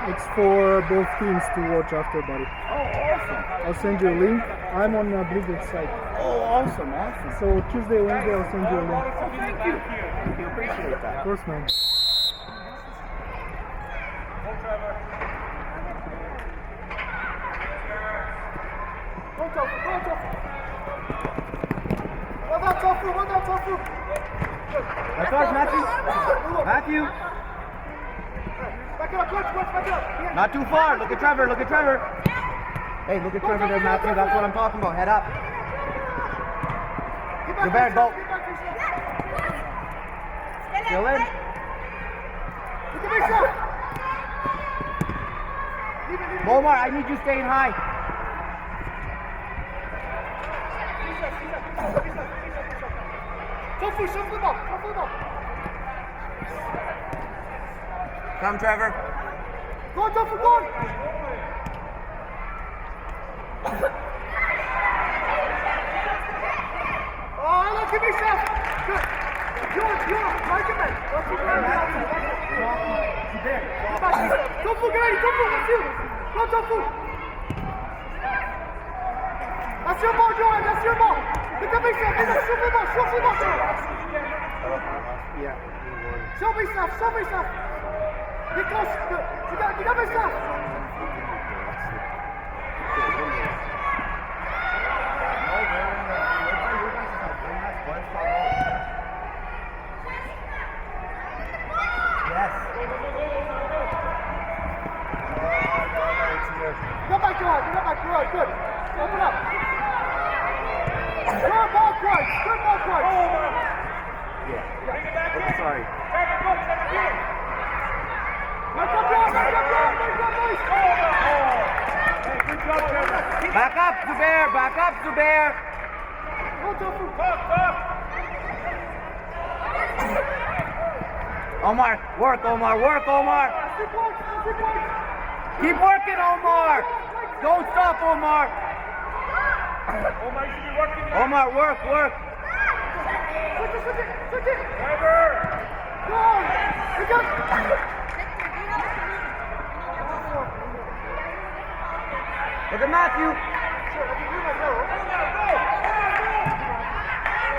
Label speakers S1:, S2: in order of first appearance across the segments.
S1: It's for both teams to watch after, buddy.
S2: Oh, awesome.
S1: I'll send you a link. I'm on Blizzard's site.
S2: Oh, awesome.
S1: So Tuesday, Wednesday, I'll send you a link.
S2: Oh, thank you. Thank you. Appreciate that.
S1: Of course, man.
S2: That's us, Matthew. Matthew.
S3: Back up, back up.
S2: Not too far. Look at Trevor. Look at Trevor. Hey, look at Trevor there, Matthew. That's what I'm talking about. Head up. Gilbert, go. Still in. Bomar, I need you staying high. Come, Trevor.
S3: Go, Tofu, go! Oh, look at me, Chef! Good. You're, like it, man. Tofu, get ready, Tofu, that's you. Go, Tofu. That's your ball, Johan, that's your ball. Look at me, Chef. Shoot me, ball, shoot me, ball.
S2: Yeah.
S3: Show me stuff. Get close. You got my stuff.
S2: Yes.
S3: Get back, Johan. Good. Open up. Good ball, Christ.
S2: Yeah. Sorry. Back up, Zubair. Omar, work, Omar. Keep working, Omar. Don't stop, Omar. Omar, work. Look at Matthew.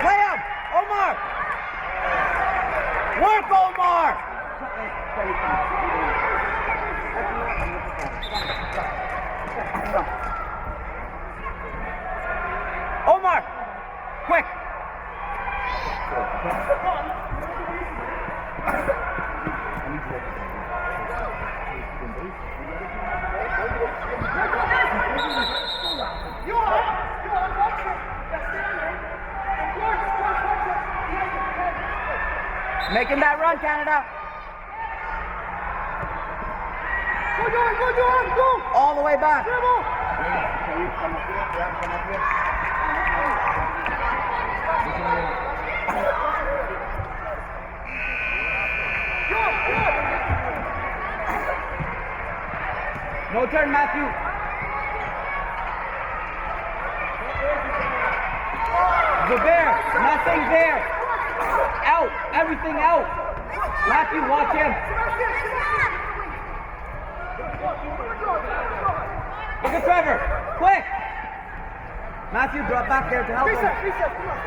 S2: Play him, Omar. Work, Omar. Omar, quick. Making that run, Canada.
S3: Go.
S2: All the way back. No turn, Matthew. Zubair, nothing there. Out, everything out. Matthew, watch him. Look at Trevor, quick. Matthew, drop back there to help him.
S3: Reset, come on.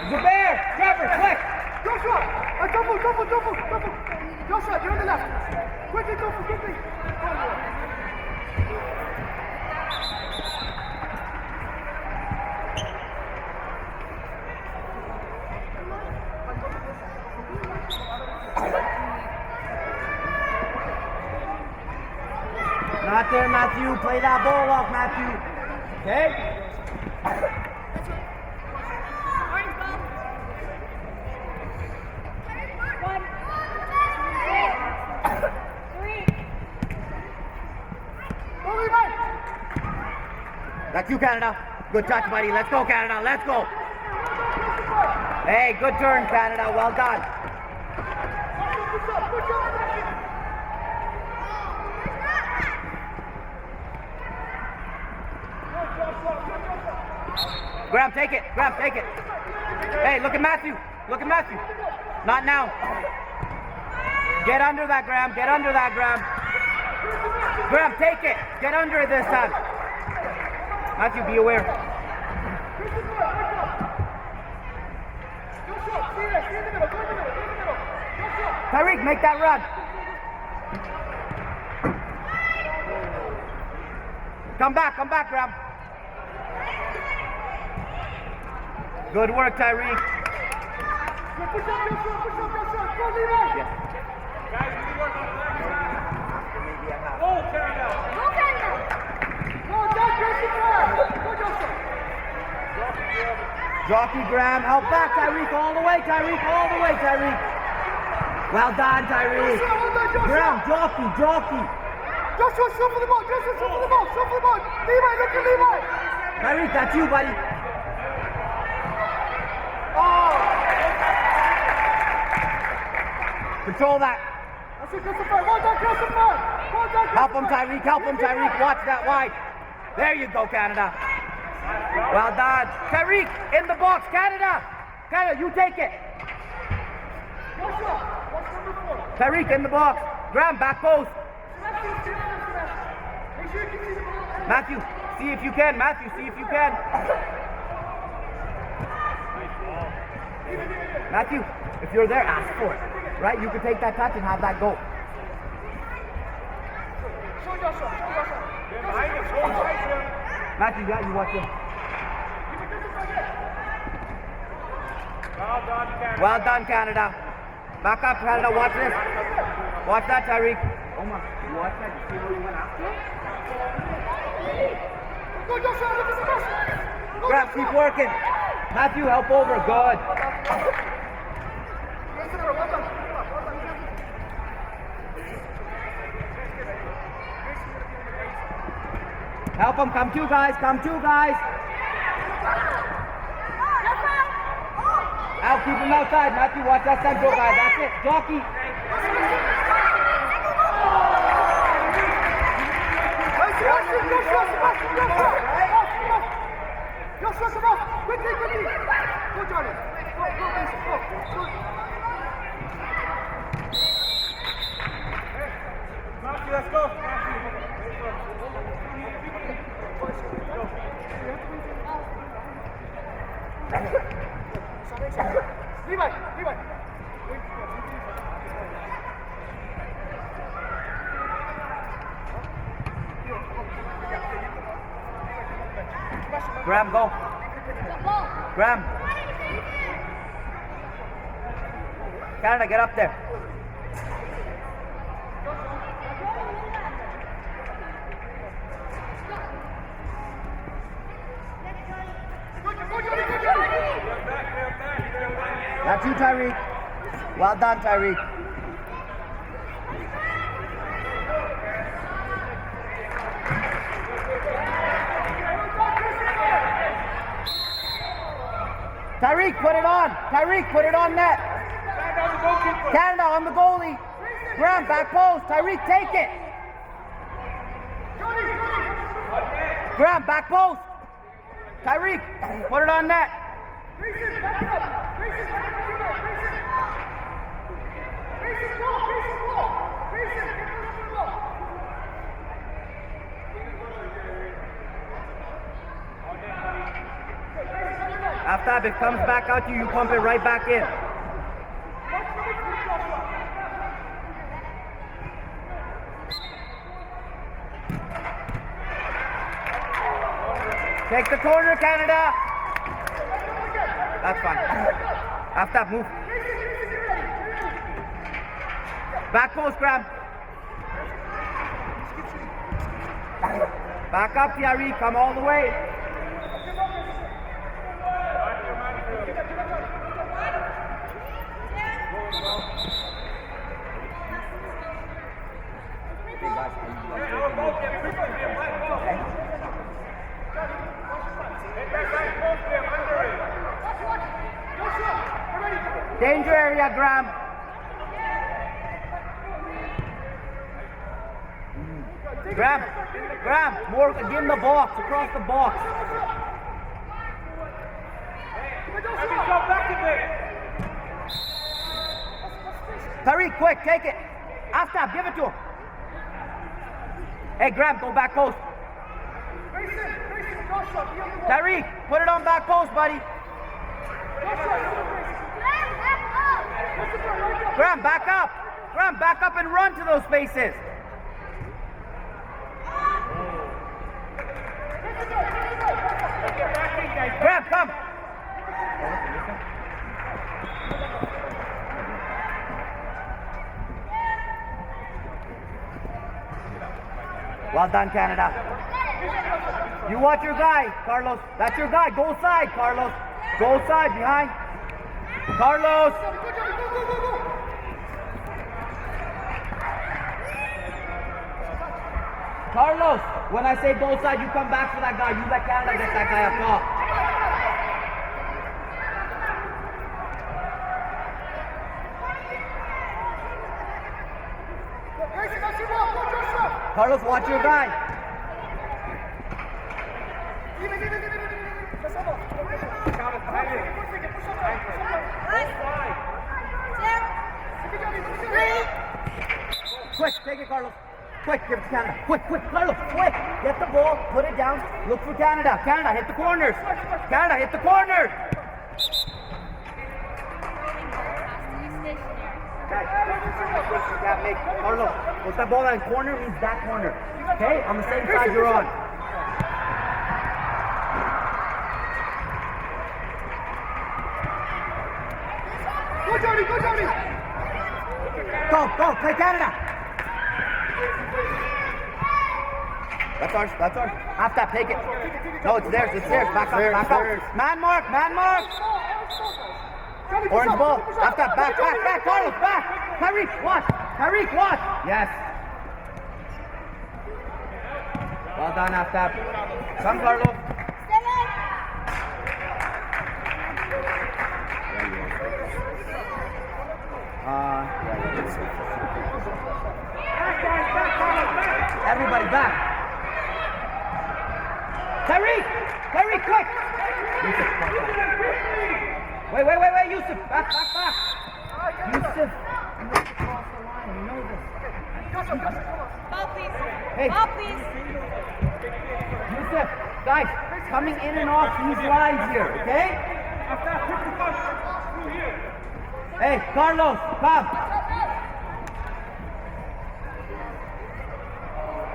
S2: Zubair, Trevor, quick.
S3: Joshua, you're on the left. Quickly.
S2: Not there, Matthew. Play that ball off, Matthew. Okay? That's you, Canada. Good touch, buddy. Let's go, Canada. Let's go. Hey, good turn, Canada. Well done. Graham, take it. Graham, take it. Hey, look at Matthew. Look at Matthew. Not now. Get under that, Graham. Get under that, Graham. Graham, take it. Get under it this time. Matthew, be aware. Tyreek, make that run. Come back, Graham. Good work, Tyreek.
S3: Push up. Go, Levi.
S2: Yes.
S4: Guys, we work on that.
S2: Maybe a half.
S4: Oh, Canada.
S3: Go, Jack, Jesse, go, Joseph.
S2: Jockey, Graham, help back, Tyreek, all the way, Tyreek. Well done, Tyreek. Graham, jockey.
S3: Joshua, shoot for the ball. Levi, look at Levi.
S2: Tyreek, that's you, buddy.
S3: Oh.
S2: Control that.
S3: That's it, Christopher. Well done, Christopher.
S2: Help him, Tyreek. Watch that wide. There you go, Canada. Well done. Tyreek, in the box, Canada. Canada, you take it.
S3: Joshua, what's number 4?
S2: Tyreek, in the box. Graham, back post.
S3: Make sure you can see the ball.
S2: Matthew, see if you can. Matthew, if you're there, ask for it. Right? You can take that touch and have that go.
S3: Show Joshua.
S2: Matthew, yeah, you watch him. Well done, Canada. Back up, Canada. Watch this. Watch that, Tyreek. Oh my. Watch that. You see where he went after?
S3: Go, Joshua. Look at the ball.
S2: Grab, keep working. Matthew, help over. Good. Help him. Come two guys. Out, keep him outside. Matthew, watch that central guy. That's it. Jockey.
S3: Joshua, quickly. Go, Johnny. Go, Mason. Go.
S4: Matthew, let's go.
S3: Levi.
S2: Graham, go. Graham. Canada, get up there. That's you, Tyreek. Well done, Tyreek. Tyreek, put it on net. Canada on the goalie. Graham, back post. Tyreek, take it. Graham, back post. Tyreek, put it on net. After that, if it comes back out to you, you pump it right back in. Take the corner, Canada. That's fine. After that, move. Back post, Graham. Back up, Thierry. Come all the way. danger area, Graham. Graham, more, give him the box, across the box.
S4: Let me go back a bit.
S2: Tariq, quick, take it. After, give it to him. Hey, Graham, go back post. Tariq, put it on back post, buddy. Graham, back up. Graham, back up and run to those spaces. Graham, come. Well done, Canada. You watch your guy, Carlos. That's your guy. Go side, Carlos. Go side, behind. Carlos. Carlos, when I say go side, you come back for that guy. You let Canada get that guy up top. Carlos, watch your guy. Quick, take it, Carlos. Quick, give it to Canada. Quick, Carlos, quick. Get the ball, put it down, look for Canada. Canada, hit the corners. Canada, hit the corners. Carlos, put that ball in corner means that corner. Okay? On the same side you're on.
S3: Go, Johnny! Go, Johnny!
S2: Go, play Canada. That's ours. Half that, take it. No, it's theirs. Back up. Man mark. Orange ball. Half that, back. Carlos, back. Tariq, watch. Yes. Well done, half that. Come, Carlos. Everybody back. Tariq, quick. Wait, Yusuf, back. Yusuf, you have to cross the line, you know this.
S5: Ball, please.
S2: Hey.
S5: Ball, please.
S2: Yusuf, guys, coming in and off these lines here, okay? Hey, Carlos, come.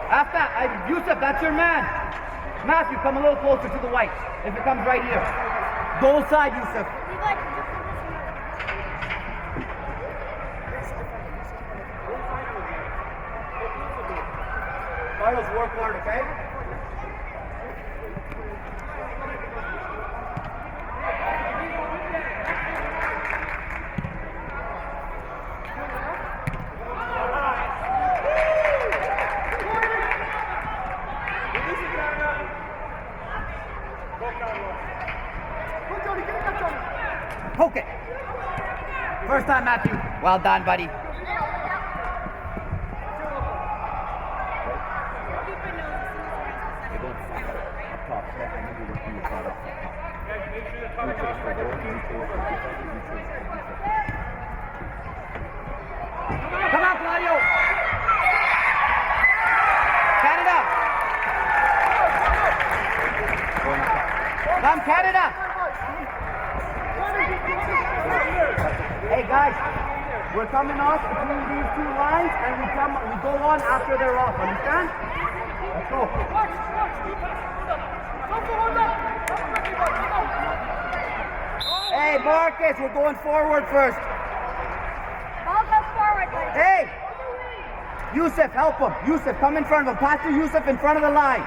S2: After, Yusuf, that's your man. Matthew, come a little closer to the white. If it comes right here. Goal side, Yusuf. Carlos, work hard, okay? Poke it. First time, Matthew. Well done, buddy. Come on, Claudio. Canada. Come, Canada. Hey guys, we're coming off between these two lines and we go on after they're off, understand? Let's go. Hey Marcus, we're going forward first.
S5: Ball goes forward, guys.
S2: Hey! Yusuf, help him. Yusuf, come in front of him. Pass to Yusuf in front of the line.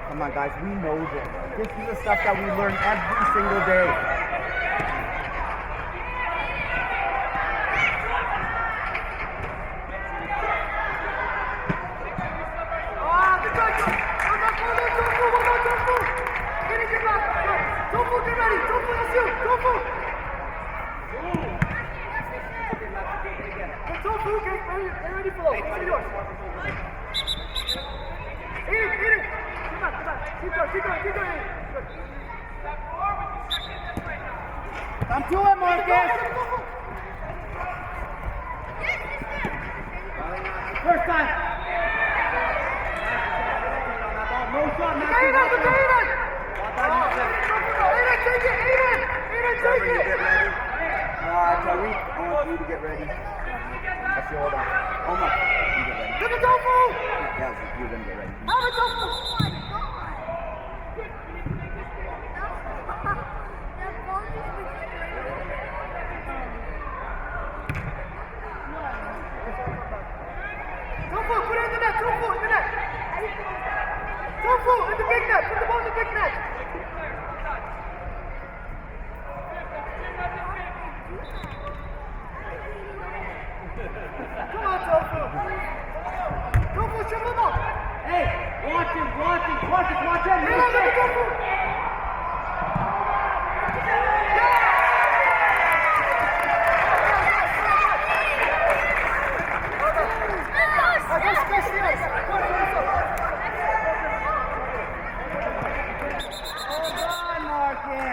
S2: Come on guys, we know this. This is the stuff that we learn every single day.
S3: Get ready. Don't let's shoot. Go for it.
S2: Marcus. First time. No shot, Matthew.
S3: Aiden, take it!
S2: Tariq, I want you to get ready. That's your order. Omar, you get ready.
S3: Look at Tofu!
S2: Yeah, you're gonna get ready.
S3: Have it, Tofu! Tofu, put it in the net! Tofu, in the net! Tofu, in the big net! Put the ball in the big net! Come on, Tofu! Tofu, shut him up!
S2: Hey, watch him. Marcus, watch him.
S3: Hey, look at Tofu!
S2: Come on, Marcus.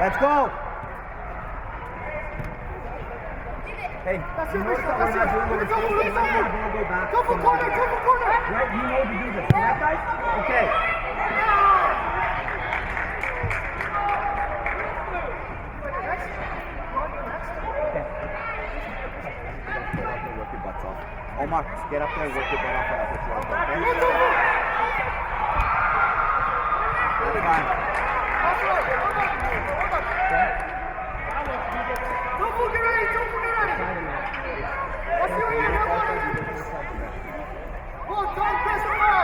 S2: Let's go. Hey,
S3: That's
S2: you
S3: it,
S2: know
S3: Richard,
S2: something
S3: that's
S2: we're not
S3: it.
S2: doing with
S3: Go,
S2: this
S3: go,
S2: game?
S3: go,
S2: We're gonna go back.
S3: Tofu corner!
S2: Right, you know to do this, right, guys? Okay. Work your butts off. Omar, get up there, work your butt off, and I'll put you out there, okay? That's fine.
S3: Tofu, get ready! Let's see what you have on it! Go, Tom, Christopher!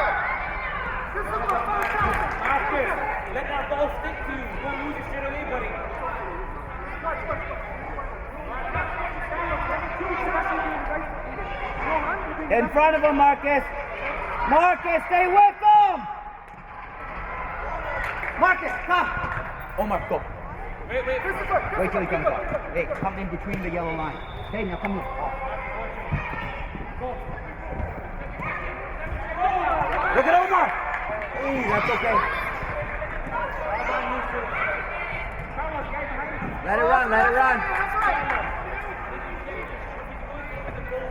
S3: Christopher, first down!
S4: Marcus, let that ball stick to you. Don't lose your shit on anybody.
S2: In front of him, Marcus. Marcus, stay with him. Marcus, come. Omar, go.
S4: Wait.
S2: Wait till he comes up. Hey, come in between the yellow line. Hey, now come here. Look at Omar. Hey, that's okay. Let it run.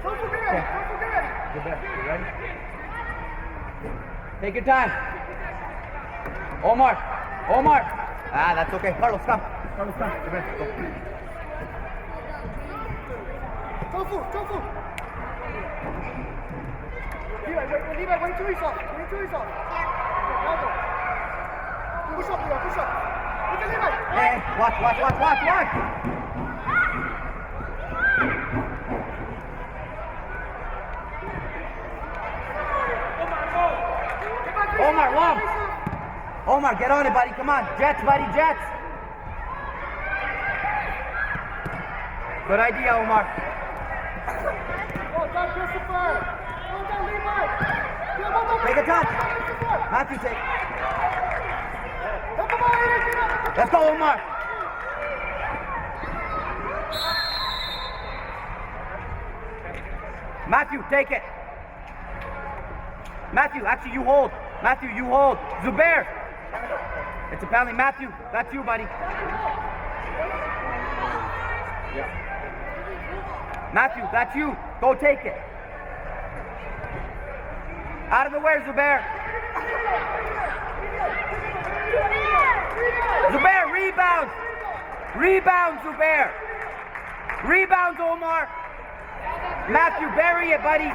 S3: Tofu, get ready!
S2: You ready? Take your time. Omar. Ah, that's okay. Carlos, come. You ready? Go.
S3: Tofu! Levi, wait till he's off. Push up, Levi, push up. Look at Levi.
S2: Hey, watch. Omar, long. Omar, get on it, buddy. Come on. Jets, buddy, Jets. Good idea, Omar.
S3: Well done, Christopher. Well done, Levi.
S2: Take a touch. Matthew, take.
S3: Come on, Aiden.
S2: Let's go, Omar. Matthew, take it. Matthew, actually, you hold. Zubair. It's a penalty. Matthew, that's you, buddy. Matthew, that's you. Go take it. Out of the way, Zubair. Zubair, rebound. Rebound, Zubair. Rebounds, Omar. Matthew, bury it, buddy.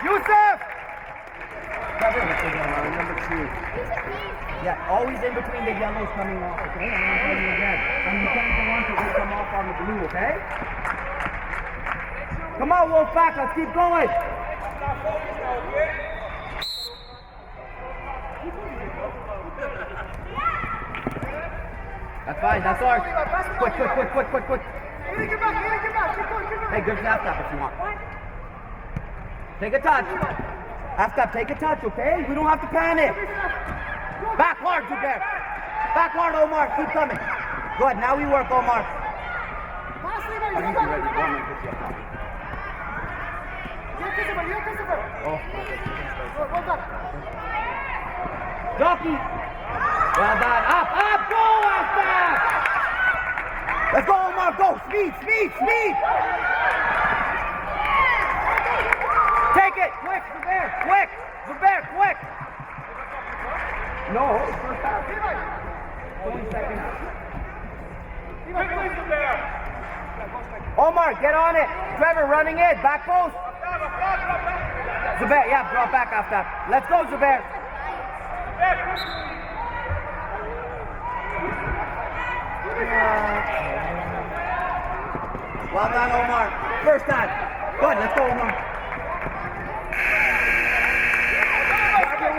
S2: Yusuf! Number 2. Yeah, always in between the yellows coming off, okay? I'm going to tell you again. And you can't go on till they come off on the blue, okay? Come on, Wolfpack, let's keep going. That's fine. That's ours. Quick.
S3: Get back, get back. Keep going.
S2: Hey, good half step if you want. Take a touch. Half step, take a touch, okay? We don't have to panic. Back hard, Zubair. Back hard, Omar. Keep coming. Good. Now we work, Omar. Jockey. Well done. Up. Go, Aftab. Let's go, Omar. Go. Speed. Take it. Quick, Zubair. Quick. No. First half. 20 seconds. Omar, get on it. Trevor, running in. Back post. Zubair, yeah, drop back after. Let's go, Zubair. Well done, Omar. First time. Good, let's go, Omar.